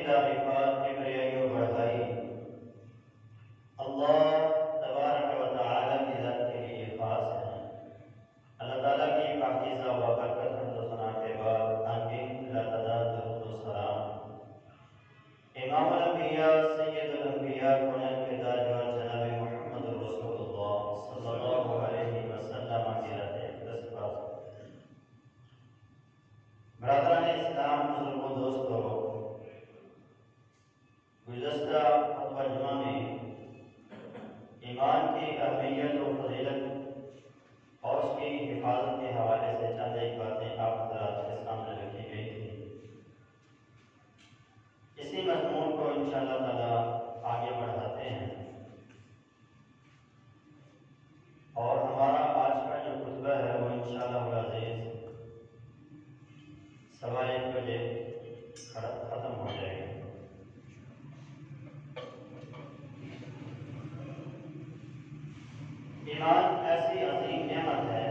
تعریفات کبریائی و بڑائی اللہ تبارک و تعالی کی ذات کے لیے خاص ہیں۔ اللہ تعالیٰ کی پاکیزہ و برکت حمد و ثنا کے بعد آمین لا تعداد درود و سلام امام الانبیاء سید الانبیاء کونین کے تاجور جناب محمد رسول اللہ صلی اللہ علیہ وسلم کی رہتے دستباز برادران اسلام، بزرگ و دوستو، گزشتہ خطبہ جمعہ میں ایمان کی اہمیت و فضیلت اور اس کی حفاظت کے حوالے سے چند ایک باتیں آپ حضرات کے سامنے رکھی گئی تھی۔ اسی مضمون کو انشاءاللہ تعالی آگے بڑھاتے ہیں اور ہمارا آج کا جو خطبہ ہے وہ انشاءاللہ العزیز 1:15 بجے ختم ہو جائے گا۔ ایمان ایسی عظیم نعمت ہے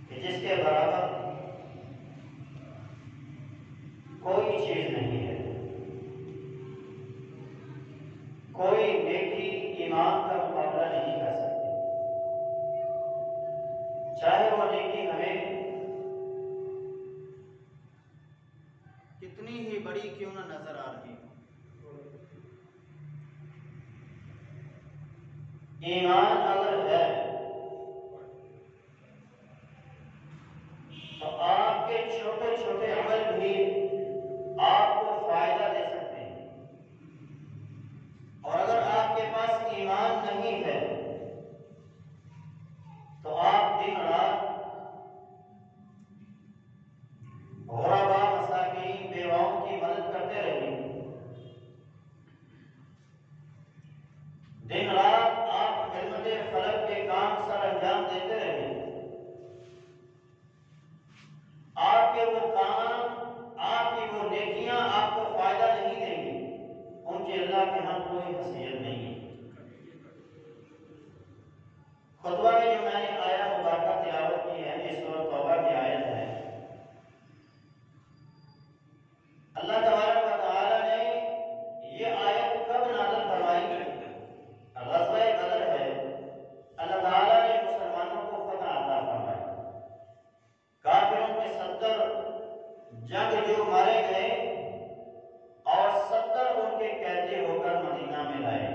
کہ جس کے برابر کوئی چیز نہیں ہے۔ کوئی نیکی ایمان کا مقابلہ نہیں کر سکتی، چاہے وہ نیکی ہمیں کتنی ہی بڑی کیوں نہ نظر آ رہی ہو۔ ایمان اگر ہے تو آپ کے چھوٹے چھوٹے عمل بھی آپ کو فائدہ دے سکتے ہیں، اور اگر آپ کے پاس ایمان نہیں ہے تو آپ دن رات غربا، مساکین، بیواؤں کی مدد کرتے رہیں، دن رات آپ خدمت خلق کے کام سر انجام دیتے رہیں، آپ کے وہ کام، آپ کی وہ نیکیاں آپ کو فائدہ نہیں دیں گی، ان کی اللہ کے ہاں کوئی حیثیت نہیں ہے۔ خطبہ میں جو میں نے آیا مبارکہ تلاوت کی ہے یہ سورۃ توبہ کی آیت ہے۔ اللہ تبارک و تعالی نے یہ آیت کب نازل فرمائی؟ غزوہ بدر ہے، اللہ تعالی نے مسلمانوں کو فتح عطا فرمائی، کافروں کے 70 جنگجو مارے گئے اور 70 ان کے قیدی ہو کر مدینہ میں لائے۔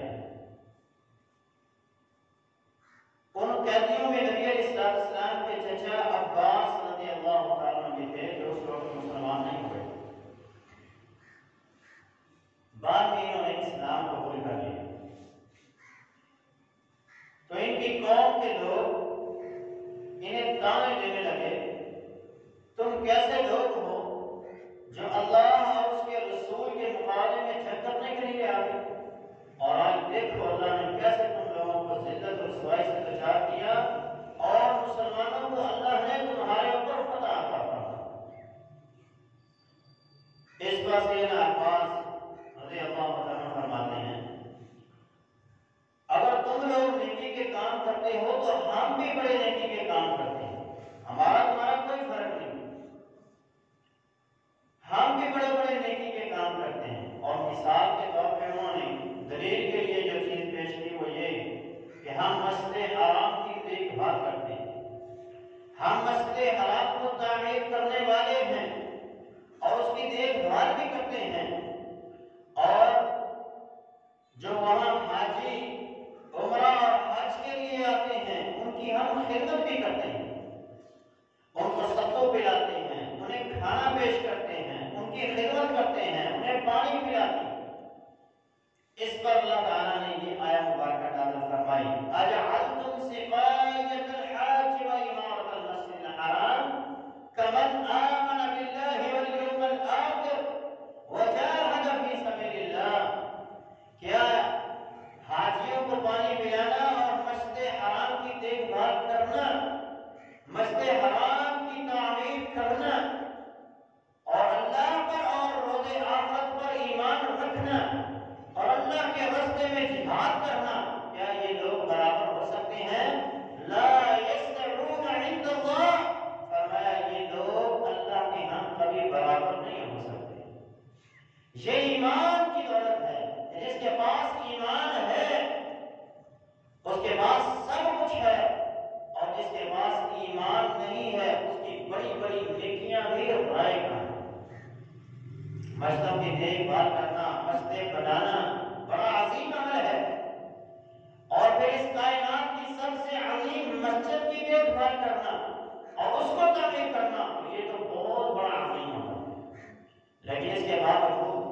ان قیدیوں میں نبی علیہ السلام کے چچا عباس رضی اللہ تعالیٰ عنہ بھی تھے جو اس وقت مسلمان نہیں ہوئے، بعد میں انہوں نے اسلام قبول کر لیا۔ تو ان کی قوم کے لوگ انہیں تانے دینے لگے، تم کیسے لوگ ہو جو اللہ اور اس کے رسول کے مقابلے میں جھک کرنے کے لیے آگے، اور آج دیکھو اللہ نے کیسے تم لوگوں کو ذلت اور رسوائی سے دوچار کیا اور مسلمانوں کو اللہ نے تمہارے اوپر فتح عطا فرمایا۔ اس بات سے عباس رضی اللہ عنہ فرماتے ہیں اگر تم لوگ نیکی کے کام کرتے ہو تو ہم بھی بڑے نیکی کے کام کرتے ہیں، ہمارا تمہارا کوئی فرق نہیں، ہم بھی بڑے بڑے نیکی کے کام کرتے ہیں۔ اور مثال کے طور پہ انہوں نے دلیل کے لیے جو چیز پیش کی وہ یہ کہ ہم مسجد حرام کی دیکھ بھال کرتے ہیں، ہم مسجد حرام کو تعمیر کرنے والے ہیں اور اس کی دیکھ بھال بھی کرتے ہیں، اور جو وہاں حاجی عمرہ اور حج کے لیے آتے ہیں ان کی ہم خدمت بھی کرتے ہیں، ان کو ستو پلاتے ہیں، انہیں کھانا پیش کرتے ہیں، ان کی خدمت کرتے ہیں، انہیں پانی پلاتے ہیں۔ اس پر اللہ تعالیٰ نے یہ آیہ مبارکہ نازل فرمائی، اجعلتم سقایۃ الحاج وامارۃ المسجد الحرام کمن آمن باللہ والیوم الآخر وجاہد کی دیکھ بھال کرنا، مسجد بنانا بڑا عظیم عمل ہے، اور پھر اس کائنات کی سب سے عظیم مسجد کی دیکھ بھال کرنا اور اس کو تعمیر کرنا، یہ تو بہت بڑا عظیم عمل ہے۔ لیکن اس کے باوجود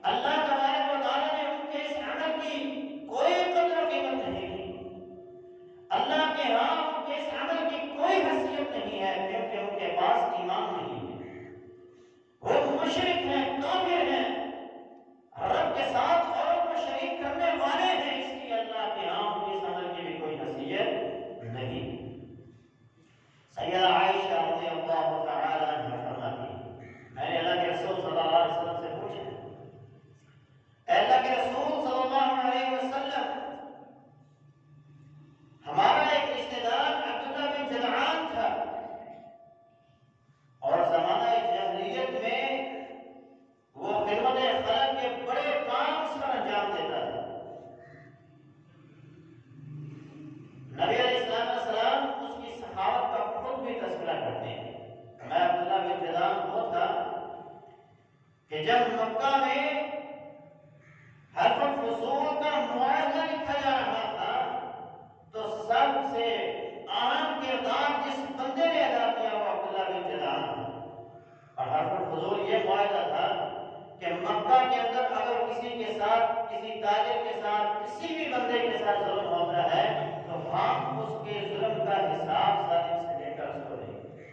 اللہ تبارک و تعالیٰ نے ان کے اس عمل کی کوئی قدر و قیمت نہیں کی۔ اللہ کے ہاں ان کے اس عمل کی کوئی حیثیت نہیں ہے، کیونکہ ان کے پاس ایمان نہیں ہے، وہ مشرک ہیں، کافر ہیں، رب کے ساتھ اور کو شریک کرنے والے ہیں، اس لیے اللہ کے ہاں ان کے اس عمل کی بھی کوئی حیثیت نہیں۔ سیدہ عائشہ رضی اللہ تعالی عنہا فرماتی ہیں، میں نے اللہ کے رسول صلی اللہ علیہ وسلم سے پوچھا، اے اللہ کے رسول صلی اللہ علیہ وسلم، ہمارا ایک رشتہ دار عبداللہ بن جدعان تھا، اور زمانہ جاہلیت میں وہ خدمت خلق کے بڑے کام سر انجام دیتا تھا۔ نبی علیہ السلام اس کی سخاوت کا خود بھی تذکرہ کرتے ہیں۔ میں عبداللہ بن جدعان وہ تھا کہ جب مکہ میں حرف الفصول کا معاہدہ لکھا جا رہا تھا تو سب سے اہم کردار جس بندے نے ادا کیا وہ عبداللہ بن جدعان تھا، اور حرف الفضول یہ معاہدہ تھا کہ مکہ کے اندر اگر کسی کے ساتھ، کسی تاجر کے ساتھ، کسی بھی بندے کے ساتھ ظلم ہوتا ہے تو ہم اس کے ظلم کا حساب ظالم سے لے کر اس کو دیں گے۔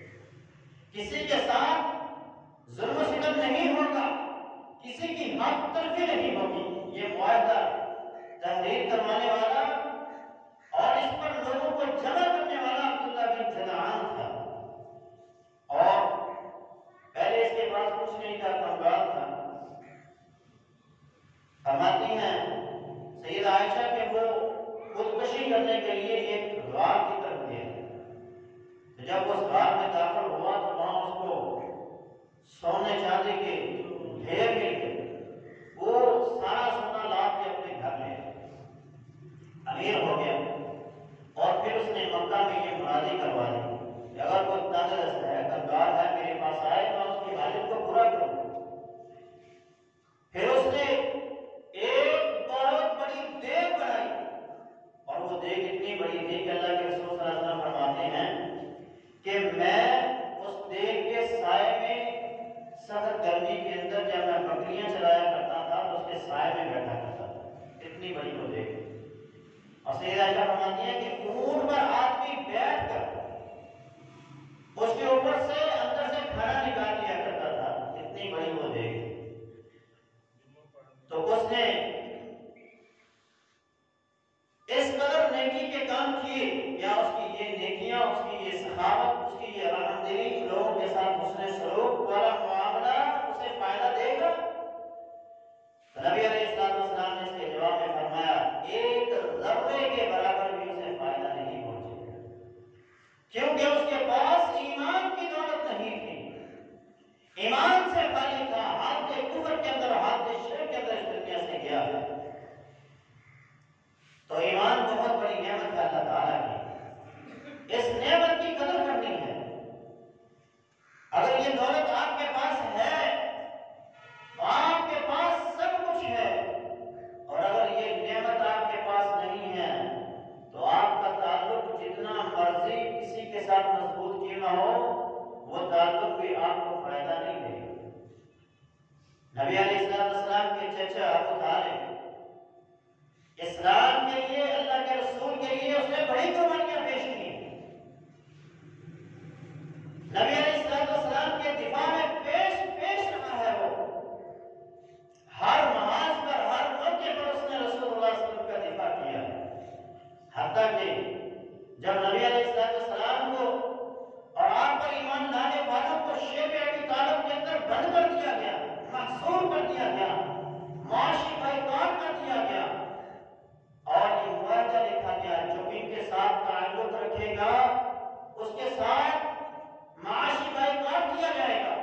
کسی کے ساتھ ظلم و ستم نہیں ہوگا، کسی کی حق تلفی نہیں ہوگی۔ یہ معاہدہ تحریر کروانے والا اور اس پر لوگوں کو جمع کرنے والا عبداللہ بن جدعان تھا، اور پہلے اس کے پاس کچھ نہیں تھا، کنگال تھا۔ فرماتی ہیں سیدہ عائشہ کہ وہ خودکشی کرنے کے لیے ایک غار کی طرف گیا۔ جب اس غار میں داخل ہوا تو وہاں اس کو سونے چاندی کے ڈھیر مل گئے، وہ سارا سونا لا کے اپنے گھر لے آیا، امیر ہو گیا، اور پھر اس نے مکہ میں یہ منادی کروا دی کہ اگر کوئی تندرست ہے، کنگال ہے، میرے پاس آئے تو اس کی حاجت کو پورا کروں۔ پھر اس نے ایک بہت بڑی دیگ بنائی، اور وہ دیگ اتنی بڑی تھی کہ اللہ کے رسول صلی اللہ علیہ وسلم فرماتے ہیں کہ میں اس دیگ کے سائے میں سخت گرمی کے اندر جب میں بکریاں چلایا کرتا تھا تو اس کے سائے میں بیٹھا کرتا تھا، اتنی بڑی وہ دیگ۔ اور سیدہ عائشہ فرماتی ہیں کہ اونٹ پر آدمی بیٹھ کر اس کے اوپر سے اندر سے کھانا نکال لیا کرتا تھا، اتنی بڑی وہ دیگ۔ تو اس نے اس قدر نیکی کے کام کیے، یا اس کی یہ نیکیاں، اس کی یہ سخاوت، اس کی یہ رحم دلی، لوگوں کے ساتھ حسن سلوک والا معاملہ اسے فائدہ دے گا؟ نبی علیہ السلام نے اس کے جواب میں فرمایا ایک ذرے کے برابر بھی اسے فائدہ نہیں پہنچے گا، کیونکہ اس کے پاس ایمان کی دولت نہیں تھی، ایمان سے خالی تھا، حالت کفر کے اندر، حالت شرک کے اندر اس دنیا سے گیا ہے۔ تو ایمان بہت بڑی نعمت ہے اللہ تعالیٰ کی، اس نعمت کی قدر کرنی ہے۔ اگر یہ دولت آپ کے پاس ہے تو آپ کے پاس سب کچھ ہے، اور اگر یہ نعمت آپ کے پاس نہیں ہے تو آپ کا تعلق جتنا مرضی کسی کے ساتھ مضبوط کیوں نہ ہو، وہ تعلق بھی آپ کو فائدہ نہیں دے گا۔ نبی علیہ السلام کے چچا ابو طالب اسلام کے لیے، اللہ کے رسول کے لیے اس نے بڑی قربانیاں پیش کی۔ نبی علیہ السلام کے دفاع میں پیش رہا ہے، وہ ہر محاذ پر، ہر موقع پر اس نے رسول اللہ صلی اللہ علیہ وسلم کا دفاع کیا، حتیٰ کہ جب نبی علیہ السلام کو اور آپ پر ایمان لانے والوں کو شیب ابی طالب کے اندر بند کر دیا گیا، محصور کر دیا گیا، معاشی بائیکاٹ کر دیا گیا، اور یہ معاہدہ لکھا گیا جو ان کے ساتھ تعلق رکھے گا اس کے ساتھ معاشی بائیکاٹ کیا جائے گا۔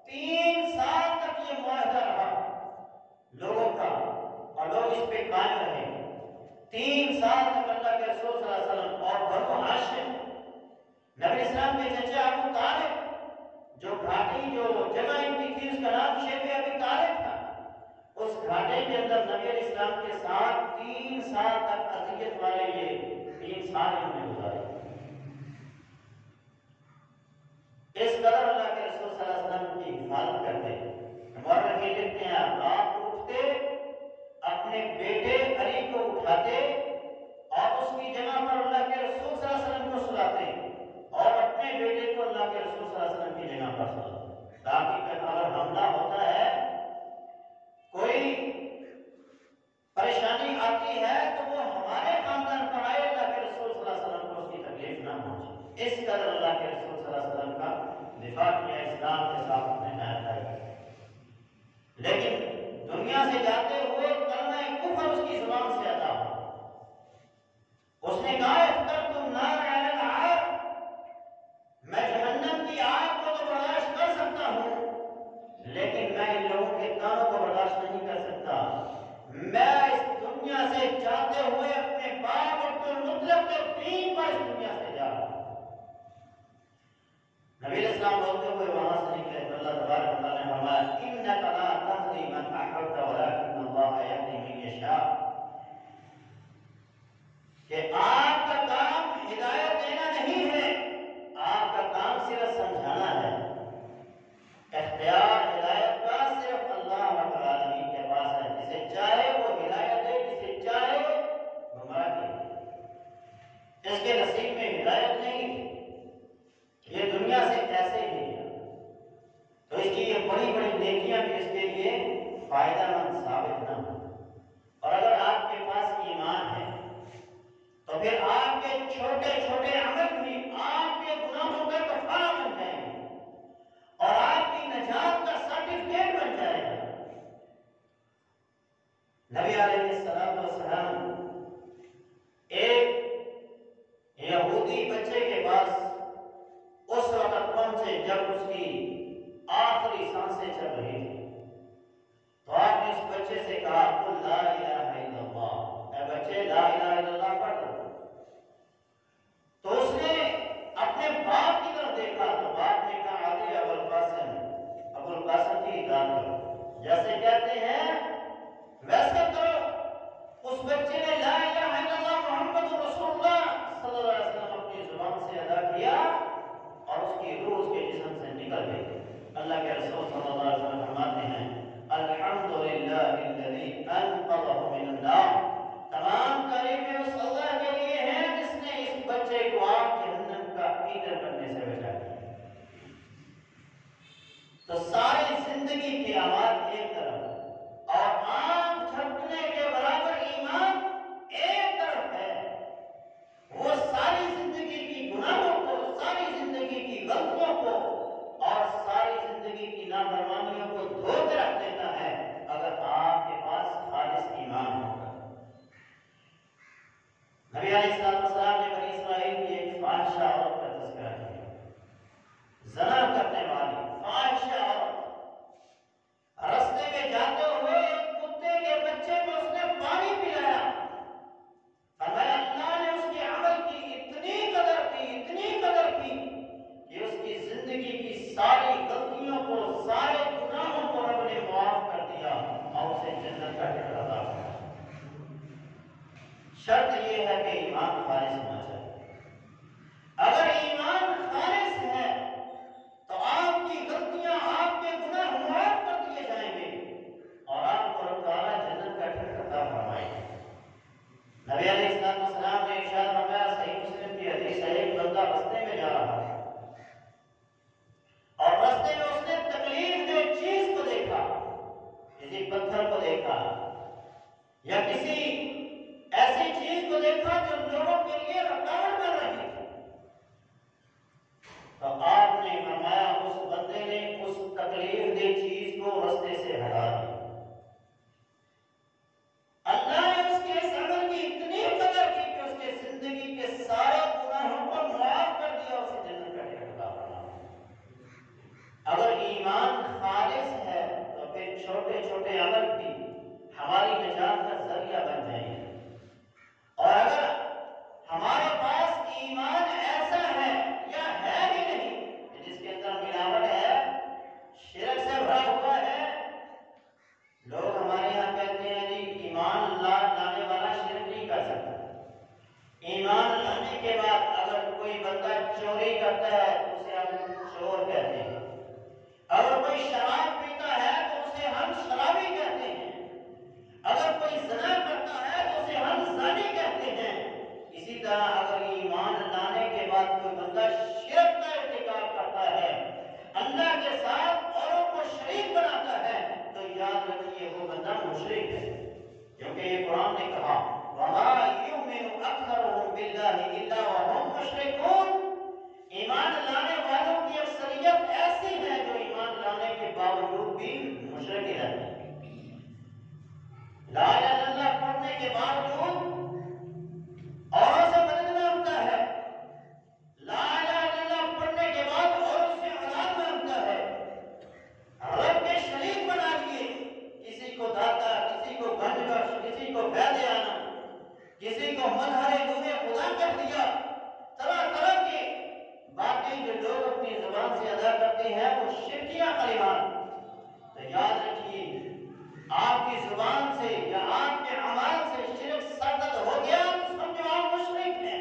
3 سال تک یہ معاہدہ رہا لوگوں کا، اور لوگ اس پہ قائم رہے۔ 3 سال تک اللہ کے رسول صلی اللہ علیہ وسلم اور بنو ہاشم، نبی اسلام کے چچا ابو طالب، جو گھاٹی جو جگہ ان کی تھی اس کا نام شیب ابی طالب تھا. اس گھاٹے کے اندر نبی علیہ السلام کے ساتھ 3 سال تک اذیت والے یہ 3 سال انہوں نے گزارے. اس قدر اللہ کے رسول صلی اللہ علیہ وسلم کی حفاظت کرتے. مورخین لکھتے ہیں رات کو اٹھتے اپنے بیٹے علی کو اٹھاتے اور اس کی جگہ پر اللہ کے رسول صلی اللہ علیہ وسلم کو سلاتے اور اپنے بیٹے کو اللہ کے رسول صلی اللہ علیہ وسلم کی جگہ پر سلاتے تاکہ اگر حملہ ہوتا ہے کوئی پریشانی آتی ہے تو وہ ہمارے خاندان پر آئے اللہ کے رسول صلی اللہ علیہ وسلم کو اس کی تکلیف نہ پہنچے. اس قدر اللہ کے رسول صلی اللہ علیہ وسلم کا دفاع کیا اسلام کے ساتھ اپنے حیات ہے. لیکن دنیا سے جاتے ہوئے کلمہ کفر اس کی زبان سے ادا ہو. اس نے کہا اخترتم نار علی النار، میں جہنم کی آگ کو تو برداشت کر سکتا ہوں لیکن میں ان لوگوں کے کانوں کو برداشت نہیں کر سکتا. میں اس دنیا سے جاتے ہوئے اپنے باپ عبد المطلب کے دین پر اس دنیا سے جا رہا ہوں. نبی علیہ السلام بولتے ہوئے وہاں سے نکلے تو اللہ تبارک و تعالیٰ نے فرمایا انک لا تہدی من احببت ولکن اللہ یہدی من یشاء، کہ آپ کا کام ہدایت دینا نہیں ہے، آپ کا کام صرف سمجھانا ہے. اختیار ہدایت کا صرف اللہ رب العالمین کے پاس ہے. جسے چاہے وہ ہدایت دے، جسے چاہے گمراہ کرے. اس کے نصیب میں ہدایت نہیں، یہ دنیا سے ایسے ہی ہے. تو اس کی یہ بڑی بڑی نیکیاں بھی اس کے لیے فائدہ مند ثابت نہ ہو. اور اگر آپ کے پاس ایمان ہے تو پھر آپ کے چھوٹے چھوٹے عمل بھی آپ کے گناہوں کا کفارہ بن جائیں گے اور آپ کی نجات کا سرٹیفکیٹ بن جائے گا. نبی علیہ السلام ایک یہودی بچے کے پاس اس وقت پہنچے جب اس کی آخری سانسیں چل رہی تھی. تو آپ نے اس بچے سے کہا قل لا الہ الا اللہ، اے بچے لا الہ الا اللہ پڑھ دو. تو اس نے اپنے باپ کی طرف دیکھا تو باپ نے کہا علی ابو القاسم کی اطاعت کرو، جیسے کہتے ہیں ویسے کرو. اس بچے نے لا الہ الا اللہ محمد رسول اللہ صلی اللہ علیہ وسلم اپنی زبان سے ادا کیا اور اس کی روح اس کے جسم سے نکل گئی. اللہ کے رسول صلی اللہ علیہ وسلم فرماتے ہیں الحمدللہ الذی انقذہ من النار، تمام تعریفیں اس اللہ کے لیے ہیں جس نے اس بچے کو آگ جہنم کا ایندھن بننے سے بچا دیا. تو ساری زندگی کی آواز ایک طرف اور آنکھ جھپکنے کے برابر ایمان ایک طرف ہے. وہ ساری زندگی کی گناہوں کو، ساری زندگی کی غلطیوں کو اور ساری زندگی کی نافرمانیوں کو دھو کے رکھ دیتا ہے اگر آپ کے پاس خالص ایمان ہوگا. نبی علیہ السلام نے بنی اسرائیل کی ایک فاحشہ عورت کا تذکرہ کیا، زنا کرنے والی فاحشہ عورت. رستے میں جاتے ہوئے ایک کتے کے بچے کو اس نے پانی پلایا. فرمایا اللہ نے اس کے عمل کی اتنی قدر کی کہ اس کی زندگی کی ساری غلطیوں کو، سارے گناہوں کو رب نے معاف کر دیا اور اسے جنت کا ٹکڑا عطا کیا. شرط یہ ہے کہ ایمان خالص ہونا چاہیے. اگر ایمان خالص ہے تو آپ کی غلطیاں، آپ کے گناہ معاف کر دیے جائیں گے اور آپ کو رب تعالیٰ جنت کا ٹکڑا عطا فرمائے گا. نبی علیہ السلام نے ارشاد فرمایا، صحیح مسلم کی حدیث ہے، ایک بندہ رستے میں جا رہا ہے اور رستے میں اس نے تکلیف دہ چیز کو دیکھا، کسی پتھر کو دیکھا یا کسی ایسی چیز کو دیکھا جو لوگوں کے لیے چور کہتے ہیں. اگر کوئی شراب پیتا ہے تو اسے ہم شرابی کہتے ہیں. اگر کوئی زنا کرتا ہے تو اسے ہم زانی کہتے ہیں. اسی طرح اگر ایمان لانے کے بعد کوئی بندہ شرک کا ارتکاب کرتا ہے، اللہ کے ساتھ اوروں کو شریک بناتا ہے، تو یاد رکھیے وہ بندہ مشرک ہے. کیونکہ یہ قرآن نے کہا وَمَا يُؤْمِنُ أَكْثَرُهُم بِاللَّهِ إِلَّا وَهُمْ مُشْرِكُونَ. ایمان لانے والوں کی اکثریت ایسی ہے جو ایمان لانے کے باوجود بھی مشرک ہی رہتے ہیں. لا الہ الا اللہ پڑھنے کے باوجود اوروں سے مدد مانگتا ہے. لا الہ الا اللہ پڑھنے کے بعد اوروں سے اولاد مانگتا ہے. رب کے شریک بنا لیے، کسی کو داتا، کسی کو گنجبخش، کسی کو فیض آنا، کسی کو مظہر نور خدا کر دیا. طرح طرح کی باتیں جو لوگ اپنی زبان سے ادا کرتے ہیں وہ شرکیہ کلمات. تو یاد رکھیے آپ کی زبان سے یا آپ کے اعمال سے شرک سرزد ہو گیا تو سمجھو آپ مشرک ہیں.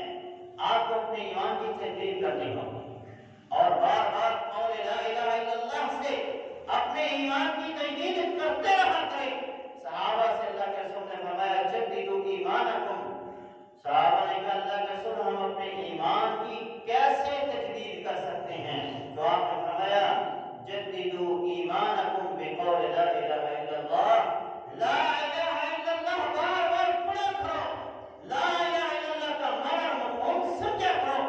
آپ کو اپنے ایمان کی تجدید کرنی ہوگی اور بار بار قول لا الہ الا اللہ سے اپنے ایمان کی تجدید کرتے رہا کریں. صحابہ سے اللہ کے رسول نے فرمایا جددوا ایمانکم. صحابہ نے کہا اللہ کے رسول ہم اپنے ایمان کی کیسے تجدید کر سکتے ہیں؟ تو آپ نے فرمایا جددوا ایمانکم بقول لا الہ الا اللہ. لا الہ الا اللہ بار بار پڑھا کرو. لا الہ الا اللہ کا معنی مفہوم سمجھا کرو.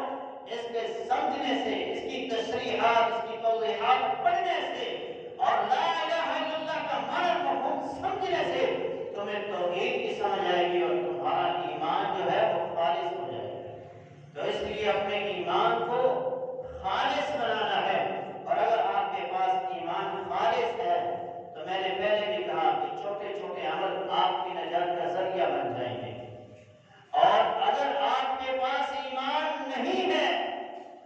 اس کے سمجھنے سے، اس کی تشریحات، اس کی توضیحات پڑھنے سے اور لا الہ الا اللہ کا معنی مفہوم سمجھنے سے تمہیں توحید کی سمجھ آئے گی اور تمہارا ایمان جو ہے وہ خالص ہو جائے گا. تو اس لیے اپنے ایمان کو خالص بنانا ہے. اور اگر آپ کے پاس ایمان خالص ہے تو میں نے پہلے بھی کہا کہ چھوٹے چھوٹے عمل آپ کی نجات کا ذریعہ بن جائیں گے. اور اگر آپ کے پاس ایمان نہیں ہے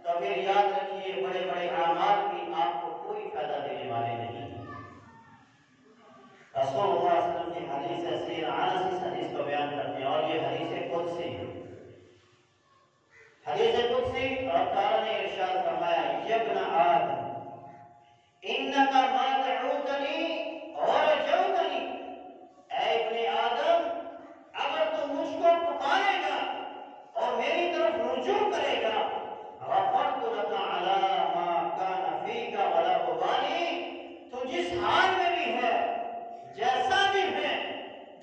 تو پھر یاد رکھیے بڑے بڑے اعمال بھی آپ کو کوئی فائدہ دینے والے نہیں. رسول اللہ صلی اللہ علیہ وسلم کی حدیث ہے، سید انس اس حدیث کو بیان کرتے ہیں اور یہ حدیث قدسی ہے. حدیث قدسی رب تعالیٰ نے ارشاد فرمایا یا ابن آدم انک ما دعوتنی ورجوتنی. اے ابن آدم اگر تو مجھ کو پکارے گا اور میری طرف رجوع کرے گا غفرت لك على ما كان فيك ولا ابالي. تو جس حال میں بھی ہے، جیسا بھی ہے،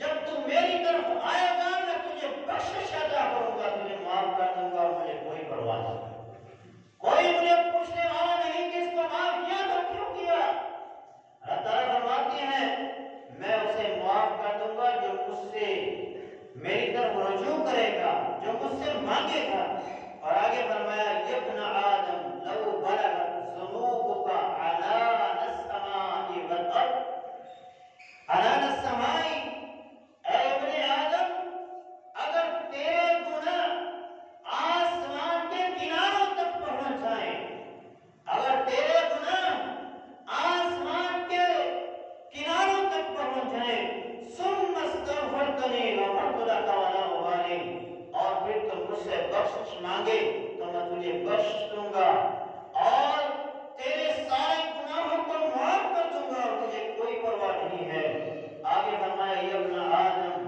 جب تو میری طرف آئے گا میں تجھے بخشش عطا کروں گا، تجھے معاف کر دوں گا. مجھے کوئی پرواہ نہیں، کوئی مجھے پوچھنے والا نہیں کہ اس کو معاف کیا تو کیوں کیا. اللہ تعالیٰ فرماتے ہیں میں اسے معاف کر دوں گا جو مجھ سے میری طرف رجوع کرے گا، جو مجھ سے مانگے گا. اور آگے فرمایا یا ابن آدم لو بلغت ذنوبک عنان السماء والارض. عنان السماء، اے ابن آدم اگر تیرے گناہ آسمان کے کناروں تک پہنچ جائیں، اگر تیرے گناہ آسمان کے کناروں تک پہنچ جائیں ثم استغفرتنی غفرت لك ولا ابالي، اور پھر تم مجھ سے بخشش مانگے تو میں تجھے بخش دوں گا اور تیرے سارے گناہوں کو معاف کر دوں گا اور تجھے کوئی پرواہ نہیں ہے. آگے فرمایا یا ابن آدم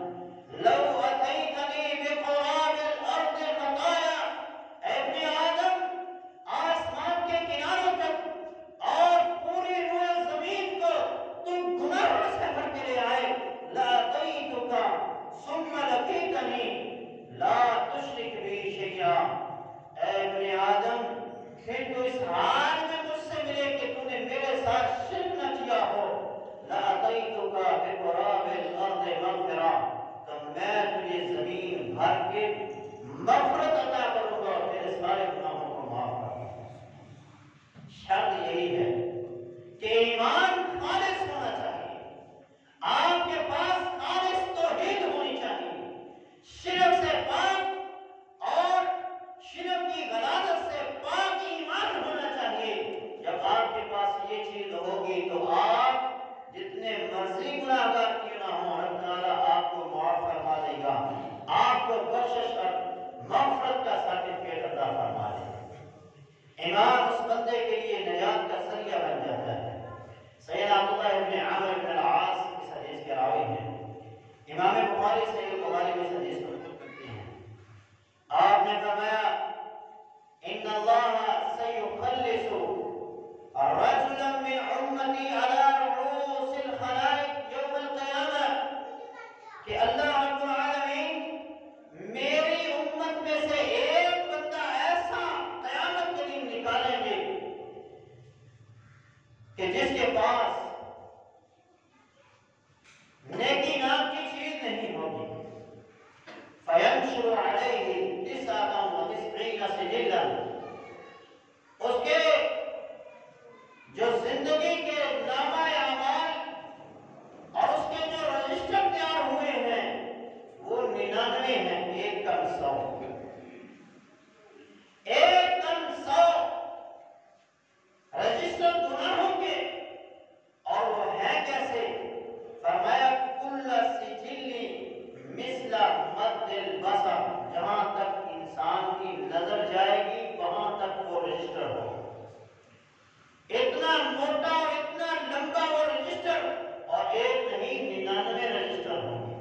لو اتیتنی بقراب الارض خطایا. اے ابن آدم آسمان کے کناروں تک اور پوری روئے زمین کو تم گناہوں سے بھر کے لے آئے لاتیتک ثم لقیتنی لا تشرک بی شیئا. اے ابن آدم پھر تو اس حال میں مجھ سے ملے کہ تو نے میرے ساتھ شرک نہ کیا ہو. لاتیتک بقراب الارض مغفرہ، تو میں تجھے زمین بھر کے مغفرت عطا کروں گا اور تیرے سارے گناہوں کو معاف کر دوں گا. شرط یہی ہے کہ ایمان خالص ہونا چاہیے، آپ کے پاس خالص توحید ہونی چاہیے، شرک سے پاک اور شرک کی غلاظت سے پاک ایمان ہونا چاہیے. جب آپ کے پاس یہ چیز ہوگی تو آپ جتنے مرضی گناہگار کیوں نہ ہوں اللہ تعالیٰ آپ کو معاف فرما دے گا، آپ کو بخشش اور مغفرت کا سرٹیفکیٹ عطا فرما دے گا. ایمان اس بندے کے لیے نجات کا ذریعہ بن جاتا ہے۔ سیدنا عبداللہ ابن عامر بن العاص اس حدیث کے راوی ہیں، امام بخاری صحیح البخاری میں اس حدیث کو نقل کرتے ہیں۔ آپ نے فرمایا ان اللہ سیخلص رجلا من امتی علی رؤوس الخلائق یوم القیامہ، کہ اللہ رب العالمین میری امت میں سے ایک بندہ ایسا قیامت کے دن نکالیں گے کہ جس کے پاس نیکی نام کی چیز نہیں ہوگی، فینشر علیہ 99 سجلا، اس کے جو زندگی کے نامہ اعمال اور اس کے جو رجسٹر تیار ہوئے ہیں وہ 99 ہیں، ایک کم 100، ایک کم 100 رجسٹر گناہوں کے، اور وہ ہے کیسے؟ فرمایا کل سجل مثل مد البصر، جہاں تک انسان کی نظر جائے گی وہاں تک وہ رجسٹر ہو، اتنا موٹا اور اتنا لمبا وہ رجسٹر، اور ایک نہیں 99 رجسٹر ہوں گے۔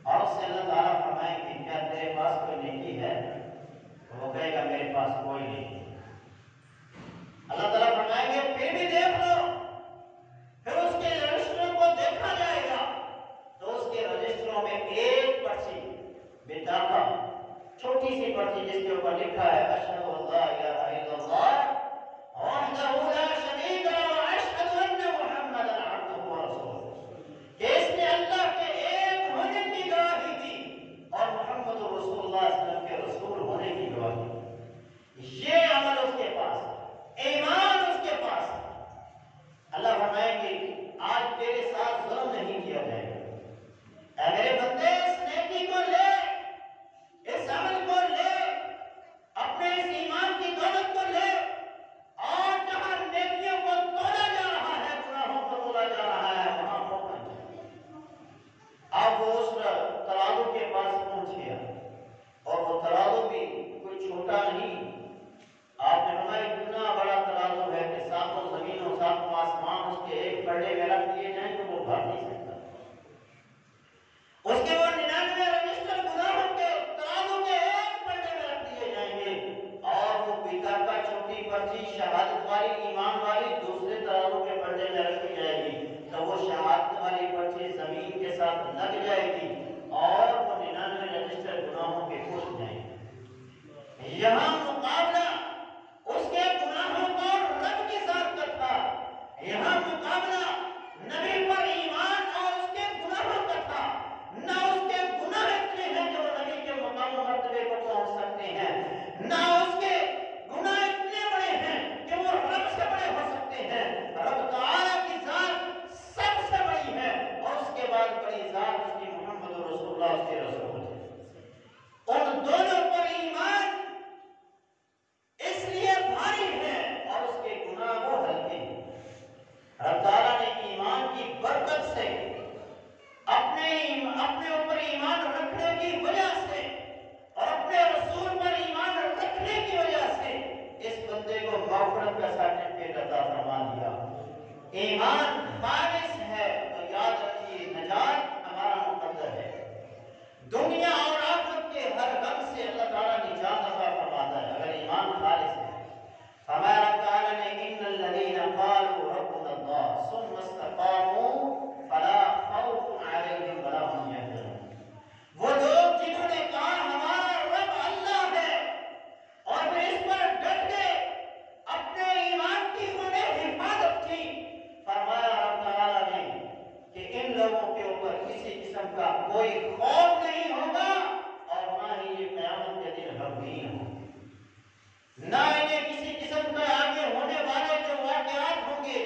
اور اس سے اللہ تعالیٰ فرمائیں کہ کیا تیرے پاس کوئی نیکی ہے؟ وہ کہے گا میرے پاس کوئی نہیں۔ اللہ تعالیٰ فرمائیں گے پھر بھی دیکھ لو، پھر اس کے رجسٹروں کو دیکھا جائے گا تو اس کے رجسٹروں میں ایک پرچی بطاقہ، چھوٹی سی پرچی جس کے اوپر لکھا ہے اشہد ان لا الہ الا اللہ وحدہ لا شریک لہ واشہد ان محمدا عبدہ ورسولہ، کہ اس نے اللہ کے ایک ہونے کی گواہی دی اور محمد رسول اللہ صلی اللہ علیہ وسلم کے رسول ہونے کی گواہی دی۔ یہ عمل اس کے پاس، ایمان اس کے پاس۔ اللہ فرمائیں گے آج تیرے ساتھ ظلم نہیں کیا جائے گا، اے میرے بندے اس نیکی کو لے، اس عمل کو لے، اپنے اس ایمان کی دولت کو لے، اور جہاں نیکیوں کو تولا جا رہا ہے، گناہوں کو تولا جا رہا ہے، وہاں پہنچ۔ اب وہ اس ترازو کے پاس پہنچ گیا، اور وہ ترازو بھی کوئی چھوٹا نہیں، آپ نے فرمایا اتنا بڑا ترازو ہے کہ ساتوں زمینوں ساتوں آسمان اس کے ایک پلڑے میں رکھ دیے جائیں تو وہ بھر نہیں سکتا۔ اس کے وہ 99 رجسٹر گناہوں کے ترازو کے ایک پلڑے میں رکھ دیے جائیں گے، اور وہ بطاقہ چھوٹی پرچی شہادت والی ایمان والی دوسرے ترازو کے پلڑے میں رکھی جائے گی، تو وہ شہادت والی پرچی زمین کے ساتھ لگ جائے گی اور وہ 99 رجسٹر گناہوں کے اٹھ جائیں گے۔ یہاں مقابلہ اس کے گناہوں کا اور رب کی ذات کا تھا، یہاں مقابلہ نبی پر ایمان اور اس کے گناہوں کا تھا۔ نہ اس کے گناہ اتنے ہیں جو نبی کے مقام و مرتبے کو پہنچ سکتے ہیں، نہ اس کے گناہ اتنے بڑے ہیں کہ وہ رب سے بڑے ہو سکتے ہیں۔ رب تعالیٰ کی ذات سب سے بڑی ہے، اور اس کے بعد بڑی ذات اس کی محمد رسول اللہ اس کے رسول ہے۔ ان دونوں پر ایمان اس لیے بھاری ہے اور اس کے گناہ وہ ہلکے ہیں۔ رب تعالیٰ نے ایمان کی برکت سے، اپنے اوپر ایمان رکھنے کی وجہ سے اور اپنے رسول پر ایمان رکھنے کی وجہ سے اس بندے کو مغفرت کا سرٹیفکیٹ عطا فرما دیا۔ ایمان خالص ہے تو یاد رکھیے نجات ہمارا مقدر ہے، دنیا اور آخرت کے ہر غم سے اللہ تعالیٰ نجات عطا فرماتا ہے اگر ایمان خالص ہے۔ ہمارا تعالیٰ نے ان الذین قالوا ربنا اللہ ثم استقاموا فلا خوف علیہم ولا هم يحزنون، وہ لوگ جنہوں نے کہا ہمارا رب اللہ ہے اور پھر اس پر ڈٹ گئے، اپنے ایمان کی انہوں نے حفاظت کی، فرمایا رب تعالیٰ نے کہ ان لوگوں کے اوپر کسی قسم کا کوئی خوف نہیں ہوگا اور نہ ہی یہ قیامت کے دن غمگین ہوں، نہ انہیں کسی قسم کا آگے ہونے والے جو واقعات ہوں گے،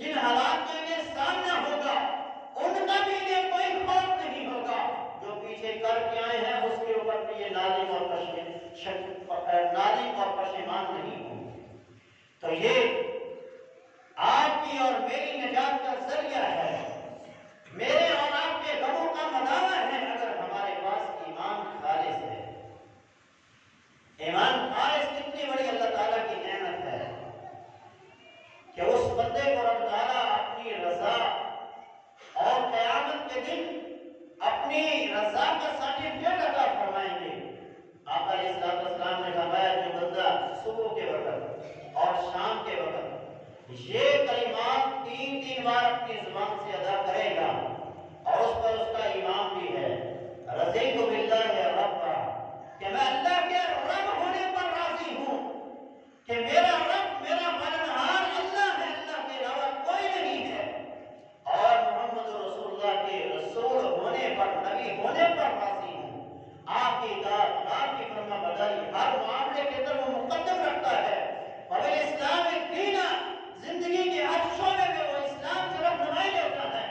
جن حالات کا انہیں سامنا ہوگا، ان کا بھی انہیں کوئی خوف نہیں ہوگا، جو پیچھے کر کے آئے ہیں اس کے اوپر بھی یہ نادم اور پشیمان نہیں ہوں گے۔ تو یہ آپ کی اور میری نجات کا ذریعہ ہے، میرے اور آپ کے غموں کا مداوع ہے اگر ہمارے پاس ایمان خالص ہے۔ ایمان خالص کتنی بڑی اللہ تعالیٰ کی نعمت ہے۔ یہ کلمات تین بار اپنی زبان سے ادا کرے گا اور اس پر اس کا ایمان بھی ہے، رضیت باللہ ربا، کہ میں اللہ کے رب ہونے پر راضی ہوں، کہ میرا رب میرا پالنہار اللہ ہے، اللہ کے علاوہ کوئی نہیں ہے، اور محمد رسول اللہ کے رسول ہونے پر، نبی ہونے پر راضی ہوں۔ آپ کی اطاعت، آپ کی فرما برداری ہر معاملے کے اندر وہ مقدم رکھتا ہے، اور اسلام دین زندگی کے ہر شعبے میں وہ اسلام سے رہنمائی لیتا ہے،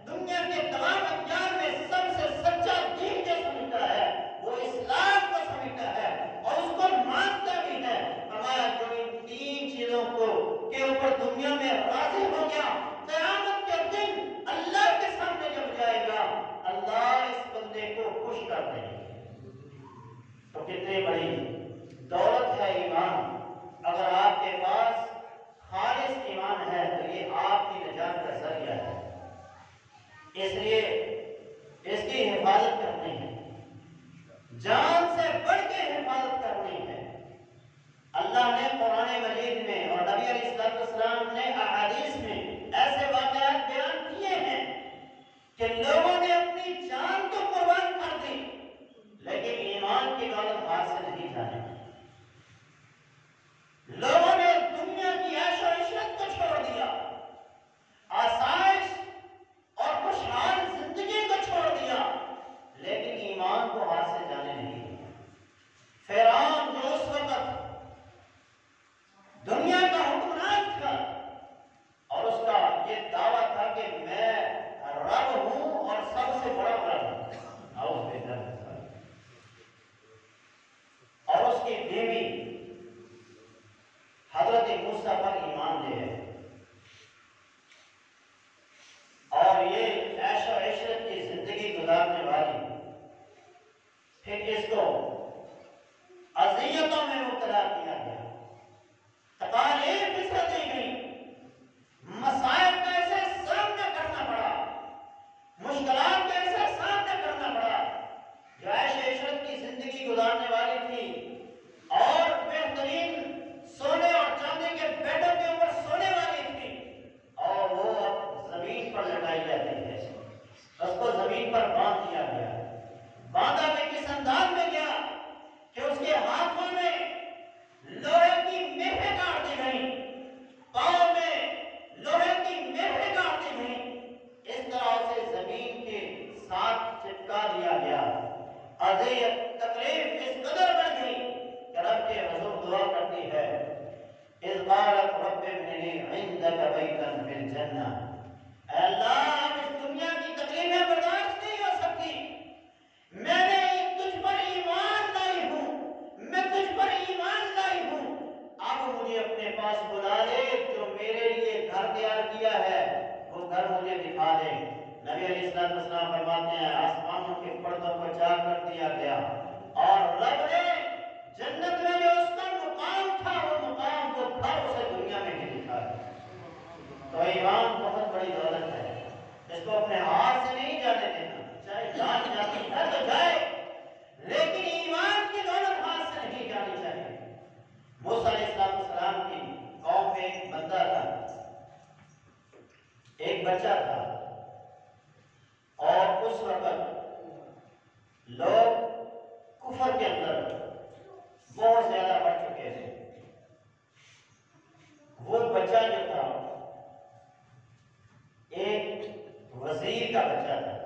دنیا کے تمام ادیان میں سب سے سچا دین جو سمجھتا ہے وہ اسلام کو سمجھتا ہے اور اس کو مانتا بھی ہے۔ فرمایا جو ان تین چیزوں کے اوپر دنیا میں راضی ہو گیا، قیامت کے دن اللہ کے سامنے جب جائے گا اللہ اس بندے کو خوش کر دے گا۔ تو کتنی بڑی دولت ہے ایمان! اگر آپ کے پاس خالص ایمان ہے تو یہ آپ کی نجات کا ذریعہ ہے، اس لیے اس کی حفاظت کرنی ہے، جان سے بڑھ کے حفاظت کرنی ہے۔ اللہ نے قرآن مجید میں اور نبی علیہ السلام نے احادیث میں ایسے واقعات بیان کیے ہیں کہ لوگوں نے اپنی جان تو قربان کر دی لیکن ایمان کی دولت ہاتھ سے نہیں جانے۔ لوگوں نے دنیا کی عیش و عشرت کو چھوڑ دیا، آسائش اور خوشحال زندگی کو چھوڑ دیا، لیکن ایمان کو ہاتھ سے جانے نہیں دیا۔ فرعون جو اس وقت دنیا کا حکمران تھا اور اس کا یہ دعویٰ تھا کہ میں رب ہوں اور سب سے بڑا رب ہوں، اور اس کی بیوی حضرت موسیٰ پر ایمان لے آئے، اور یہ عیش و عشرت کی زندگی گزارنے والی پھر اس کو اذیتوں میں مبتلا کیا گیا، تکالیف اس کو دی گئی، مسائل کا ایسے سامنا کرنا پڑا، مشکلات کا ایسے سامنا کرنا پڑا۔ جو عیش و عشرت کی زندگی گزارنے والی تھی اور بہترین سونے اور چاندی کے بیڈوں کے اوپر سونے والی تھی، اور وہ اب زمین پر لٹائی جاتی ہے، اس کو زمین پر باندھ دیا گیا۔ باندھا بھی کس انداز میں گیا کہ اس کے ہاتھوں میں لوہے کی میخیں کاٹ دی گئیں، پاؤں میں لوہے کی میخیں کاٹ دی گئیں، اس طرح سے زمین کے ساتھ چپکا دیا گیا۔ اذیت، تکلیف اس قدر بڑھ گئی کہ رب کے حضور دعا کرتی ہے، اذ قالت رب ابن لی عندک بیتا فی الجنہ، اے اللہ اب اس دنیا کی تکلیفیں برداشت نہیں ہو سکتی، میں نے تجھ پر ایمان لائی ہوں، میں تجھ پر ایمان لائی ہوں، اب مجھے اپنے پاس بلا لے، جو میرے لیے گھر تیار کیا ہے وہ گھر مجھے دکھا دے۔ نبی علیہ السلام فرماتے ہیں آسمانوں کے پردوں کو چاک کر دیا گیا اور رب نے جنت میں جو اس کا مقام تھا وہ مقام کو گھر اسے دنیا میں ہی دکھایا۔ تو ایمان بہت بڑی دولت ہے، اس کو اپنے ہاتھ سے نہیں جانے دینا، چاہے جان جاتی ہے تو جائے لیکن ایمان کی دولت ہاتھ سے نہیں جانی چاہیے۔ موسیٰ علیہ السلام کی قوم میں ایک بندہ تھا، ایک بچہ تھا، اور اس وقت لوگ کفر کے اندر بہت زیادہ بڑھ چکے تھے۔ وہ بچہ جو تھا ایک وزیر کا بچہ تھا،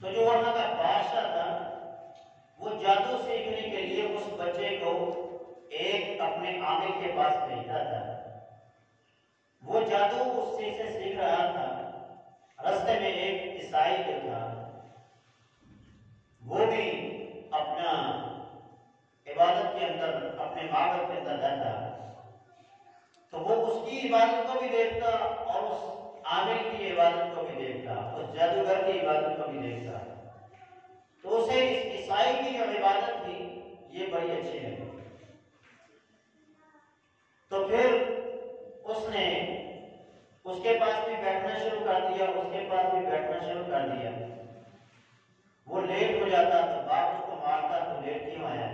تو جو وہاں کا بادشاہ تھا وہ جادو سیکھنے کے لیے اس بچے کو ایک اپنے عامل کے پاس بھیجتا تھا۔ وہ جادو اس چیز سے سیکھ رہا تھا، رستے میں ایک عیسائی جو تھا وہ بھی اپنا عبادت کے اندر، اپنے معبد کے اندر رہتا، تو وہ اس کی عبادت کو بھی دیکھتا اور اس عامل کی عبادت کو بھی دیکھتا، اس جادوگر کی عبادت کو بھی دیکھتا، تو اسے اس عیسائی کی جو عبادت تھی یہ بڑی اچھی لگی۔ تو پھر اس نے اس کے پاس بھی بیٹھنا شروع کر دیا، اس کے پاس بھی بیٹھنا شروع کر دیا۔ وہ لیٹ ہو جاتا تو باپ اس کو مارتا، تو لیٹ کیوں آیا؟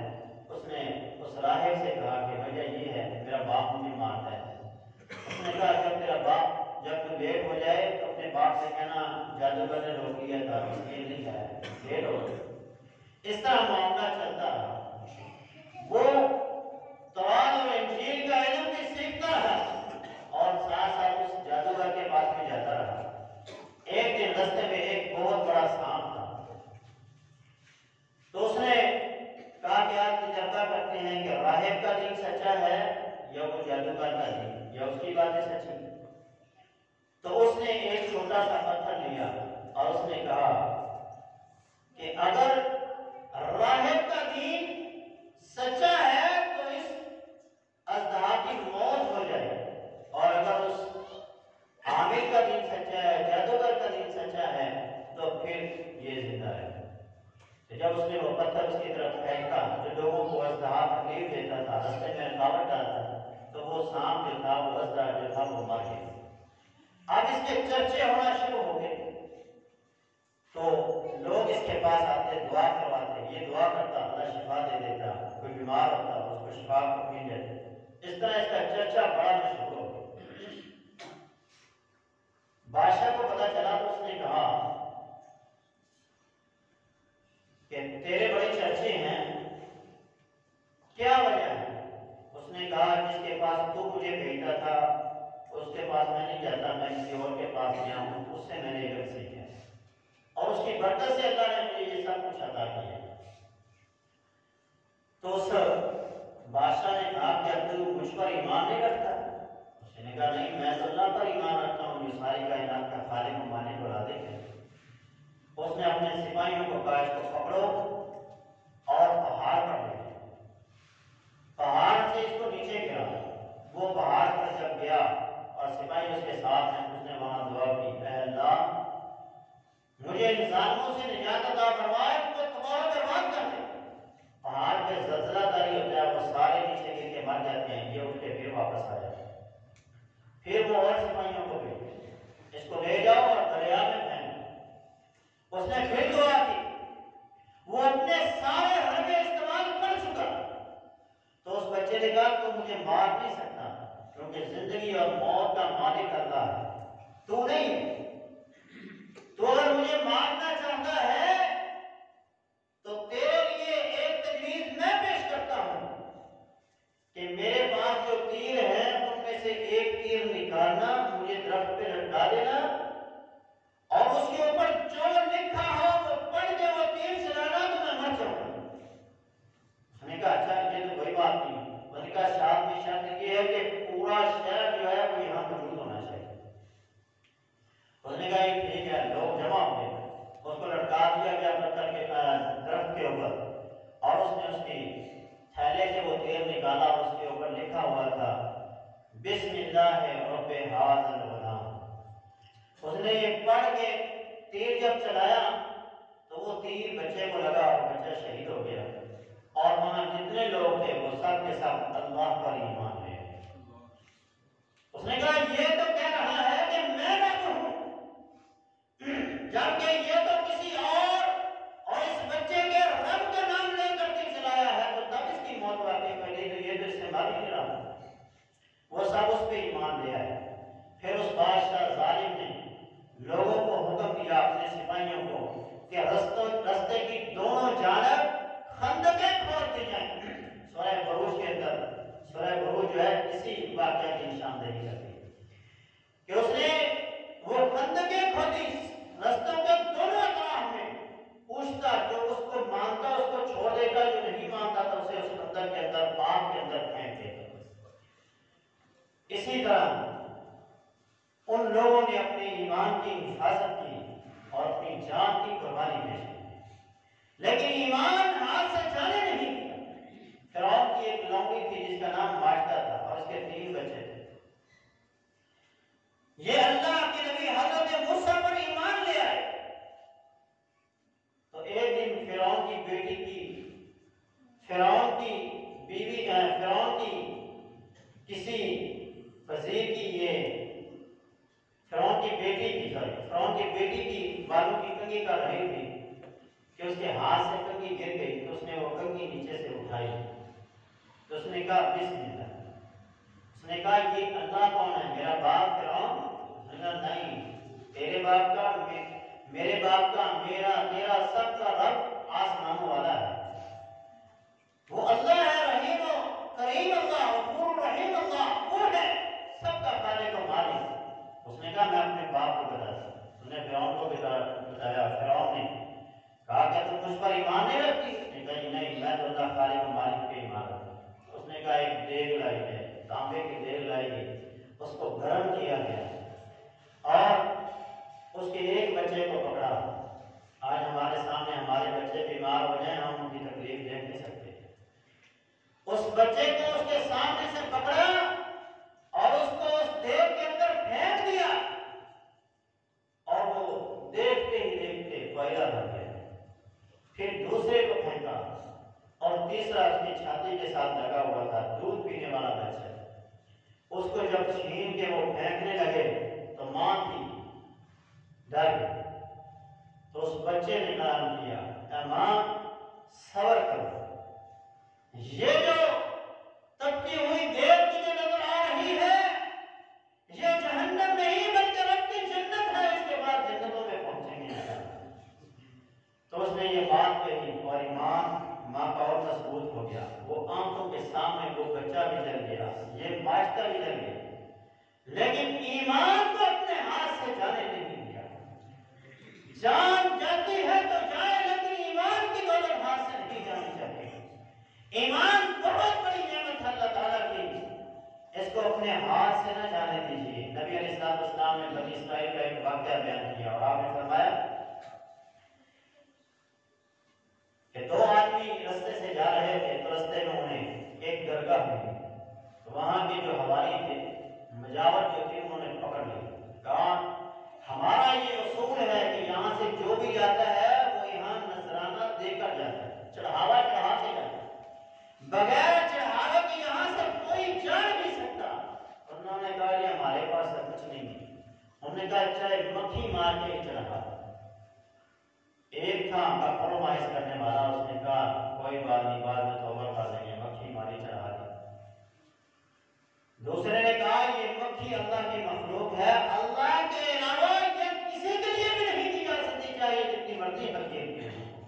اس نے اس راہب سے کہا کہ بھیا یہ ہے، میرا باپ مجھے مار یا وہ جادوگر کا دین یا اس کی باتیں سچی. تو اس نے ایک چھوٹا سا پتھر لیا اور اس نے کہا کہ اگر راہب کا دین سچا ہے تو اس اژدہا کی موت ہو جائے، اور اگر اس عامل کا دین سچا ہے، جادوگر کا دین سچا ہے، تو پھر یہ زندہ ہے. جب اس نے وہ پتھر اس کی طرف پھینکا جو لوگوں کو اژدہا تکلیف دیتا تھا، رستے میں رکاوٹ ڈالتا تھا، تو وہ سانپ جو تھا، وہ اژدہا جو تھا، وہ مر گیا. اب اس کے چرچے ہونا شروع ہو گئے تو لوگ اس کے پاس آتے، دعا کرواتے، یہ دعا کرتا اللہ شفا دے دیتا، کوئی بیمار ہوتا اس کو شفا مل جاتی. اس طرح اس کا چرچا بڑا مشہور ہو گیا. بادشاہ کو پتا چلا تو اس نے کہا کہ تیرے بڑے چرچے ہیں، کیا وجہ ہے؟ اس نے کہا جس کے پاس تو مجھے بھیجا تھا اس کے پاس میں نہیں جاتا، میں کسی اور کے پاس گیا ہوں، اس سے میں نے علم سیکھا اور اس کی برکت سے اللہ نے مجھے یہ سب کچھ عطا کیا. تو اس بادشاہ نے کہا کہ تو مجھ پر ایمان نہیں رکھتا؟ اس نے کہا نہیں، میں تو اللہ پر ایمان رکھتا ہوں جو ساری کائنات کا خالق و مالک و رازق ہے. اس نے اپنے سپاہیوں کو کہا اس کو پکڑو اور پہاڑ پر لے جاؤ. پہاڑ سے اس کو نیچے گرا. وہ پہاڑ پر جب گیا اور سپاہی اس کے ساتھ ہیں، اس نے وہاں دعا کی، اے اللہ مجھے ان ظالموں سے نجات عطا فرما، ان کو تباہ و برباد کر دے. پہاڑ پہ زلزلہ طاری ہوتا ہے، وہ سارے نیچے گر کے مر جاتے ہیں، یہ اٹھ کے پھر واپس آ جاتے ہیں. پھر وہ اور سپاہیوں کو بھیجے، اس کو لے جاؤ اور دریا میں پھینکو. اس نے پھر دعا کی. وہ اپنے سارے حربے استعمال کر چکا. تو اس بچے نے کہا تو مجھے مار نہیں سکتا کیونکہ زندگی اور موت کا مالک اللہ ہے، تو نہیں ہے. تو اگر مجھے مارنا چاہتا ہے تو تیرے لیے ایک تجویز میں پیش کرتا ہوں کہ میرے پاس جو تیر ہیں ان میں سے ایک تیر نکالنا، مجھے درخت پہ لٹکا دینا اور اس کے اوپر جو لکھا ہو وہ پڑھ کے وہ تیر چلانا تو میں مر جاؤں گا. اس نے کہا اچھا یہ تو کوئی بات نہیں. میں نے کہا شاید میں شرط یہ ہے کہ پورا شہر جو ہے وہ یہاں موجود ہونا چاہیے. اس نے کہا یہ ٹھیک ہے. لوگ جمع ہو گئے، اس کو لٹکا دیا گیا پتھر کے درخت کے اوپر اور اس نے اس کی تھیلے سے وہ تیر نکالا اور اس کے اوپر لکھا ہوا تھا بسم اللہ رب ھذا الغلام. اس نے یہ پڑھ کے تیر جب چلایا تو وہ تیر بچے کو لگا اور بچہ شہید ہو گیا. اور وہاں جتنے لوگ تھے وہ سب کے سب اللہ پر ایمان لے آئے. اس نے کہا یہ تو کہہ رہا ہے کہ میں رب ہوں، جبکہ یہ تو کسی اور اس بچے کے رب کا نام لے کر کے چلایا ہے، تو تب اس کی موت واقع کر گئی. تو یہ تو اس سے مر نہیں رہا. وہ سب اس پہ ایمان لے آئے. پھر اس بادشاہ ظالم نے لوگوں کو حکم دیا، اپنے سپاہیوں کو، کہ رستے کی دونوں جانب خندقیں کھود دی جائیں. سورہ بروج کے اندر، سورہ بروج جو ہے اسی واقعہ کی نشاندہی کرتی ہے کہ اس نے وہ خندقیں کھودی رستوں کے دونوں طرف میں. پوچھتا جو اس کو مانتا اس کو چھوڑ دیتا، جو نہیں مانتا تو اسے اس خندق کے اندر، پاک کے اندر پھینک دیتا. اسی طرح ان لوگوں نے اپنے ایمان کی حفاظت کی اور اپنی جان کی قربانی پیش کی، لیکن ایمان ہاتھ سے جانے نہیں دیا. فرعون کی ایک لونڈی تھی جس کا نام ماشتا تھا اور اس کے 3 بچے تھے. یہ اللہ کے نبی حضرت موسیٰ پر ایمان لے آئے. تو ایک دن فرعون کی بیٹی کی، فرعون کی بیوی، فرعون کی کسی وزیر کی، یہ فرعون کی بیٹی کی، فرعون کی بیٹی کی بالوں کی کنگھی کر رہی تھی کہ اس کے ہاتھ سے کنگھی گر گئی. تو اس نے وہ کنگھی نیچے سے اٹھائی. تو اس نے کہا بسم اللہ. اس نے کہا یہ اللہ کون ہے؟ میرا باپ فرعون؟ اس نے کہا نہیں، تیرے باپ کا، میرے باپ کا، میرا، تیرا، سب کا رب آسمانوں والا ہے. وہ اللہ ہے، رحیم و کریم اللہ، غفور رحیم اللہ، وہ ہے سب کا خالق و مالک. اس نے کہا میں اپنے باپ کو بتاتا. اس نے فرعون کو بتایا. فرعون نے کہا کہ تم مجھ پر ایمان نہیں رکھتی؟ اس نے کہا نہیں، میں تو اللہ خالق و مالک پہ ایمان رکھتا. اس نے کہا ایک دیگ لایا. جب چھین کے وہ پھینکنے لگے تو ماں تھی ڈر گئی، تو اس بچے نے کلام کیا اے ماں صبر کرو، یہ جو تپتی ہوئی دیر تجھے نظر آ رہی ہے یہ جہنم نہیں بلکہ رب کی جنت ہے، اس کے بعد جنتوں میں پہنچیں گے۔ تو اس نے یہ بات کہی اور ایمان ماں کا اور مضبوط ہو گیا، وہ آنکھوں کے سامنے وہ بچہ بھی جل گیا، یہ ماشتہ بھی جل گیا، لیکن ایمان کو اپنے ہاتھ سے جانے نہیں دیا۔ جان جاتی ہے تو جائے لیکن ایمان کی دولت ہاتھ سے نہیں جانی چاہیے۔ ایمان بہت بڑی نعمت ہے اللہ تعالیٰ کی، اس کو اپنے ہاتھ سے نہ جانے دیجیے۔ نبی علیہ السلام نے بنی اسرائیل کا ایک واقعہ بیان کیا اور آپ نے فرمایا کہ دو آدمی رستے سے جا رہے تھے تو رستے میں انہیں ایک درگاہ ملی، تو وہاں کے جو حواری تھے مجاور جو تھی انہوں نے پکڑ لی، کہا ہمارا یہ اصول ہے کہ یہاں سے جو بھی جاتا ہے وہ یہاں نذرانہ دے کر جاتا ہے، چڑھاوا چڑھا کے جاتا ہے، بغیر چڑھاوے کے یہاں سے کوئی جا نہیں سکتا۔ انہوں نے کہا یہ ہمارے پاس کچھ نہیں ہے، انہوں نے کہا چاہے مکھی مار کے ہی چڑھا۔ ایک تھا کمپرومائز کرنے والا، اس نے کہا کوئی بات نہیں، بعد میں توبہ کر لیں گے، مکھی ماری چڑھا دی۔ دوسرے نے کہا یہ مکھی اللہ کی مخلوق ہے، اللہ کے علاوہ یہ کسی کے لیے بھی نہیں دی جا سکتی، چاہے جتنی مرضی ہلکی ہلکی ہو،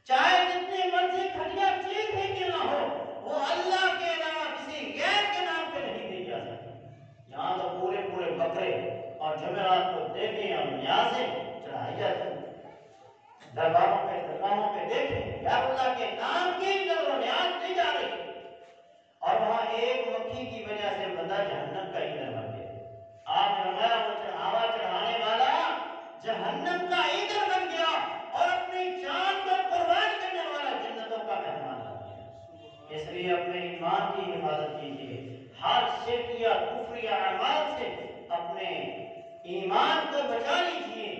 چاہے جتنی مرضی گھٹیا چیز ہی کیوں نہ ہو، وہ اللہ کے علاوہ کسی غیر کے نام پہ نہیں دی جا سکتی۔ یہاں تو پورے پورے بکرے اور جمعرات کو دیکھیں اور نیازیں چڑھائی جاتی ہیں، درباروں پہ درگاہوں پہ دیکھیں یا اللہ کے نام کی نظر و نیاز دی جا رہی ہے، اور وہاں ایک مکھی کی وجہ سے بندہ جہنم کا ایندھن بن گیا۔ آپ نے فرمایا وہ چڑھاوا چڑھانے والا جہنم کا ایندھن بن گیا اور اپنی جان کو قربان کرنے والا جنتوں کا مہمان بن گیا۔ اس لیے اپنے ایمان کی حفاظت کیجیے، ہر شرک یا کفر یا اعمال سے اپنے ایمان کو بچا لیجیے،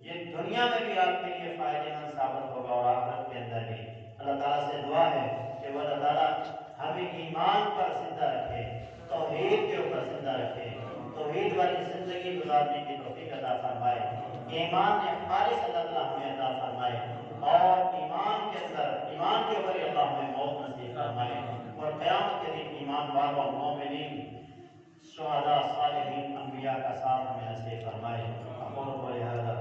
یہ دنیا میں بھی آپ کے لیے فائدہ مند ثابت ہوگا اور آخرت کے اندر بھی۔ اللہ تعالیٰ سے دعا ہے کہ وہ اللہ تعالیٰ ہمیں ایمان پر زندہ رکھے، توحید کے اوپر زندہ رکھے، توحید والی زندگی گزارنے کی توفیق عطا فرمائے، ایمان خالص اللہ تعالیٰ ہمیں عطا فرمائے، اور ایمان کے اندر ایمان کے اوپر اللہ ہمیں موت نصیب فرمائے، اور قیامت کے دن ایمان والوں مومنین شہداء صالحین انبیاء کا ساتھ ہمیں نصیب فرمائے۔ اقول قولی ھذا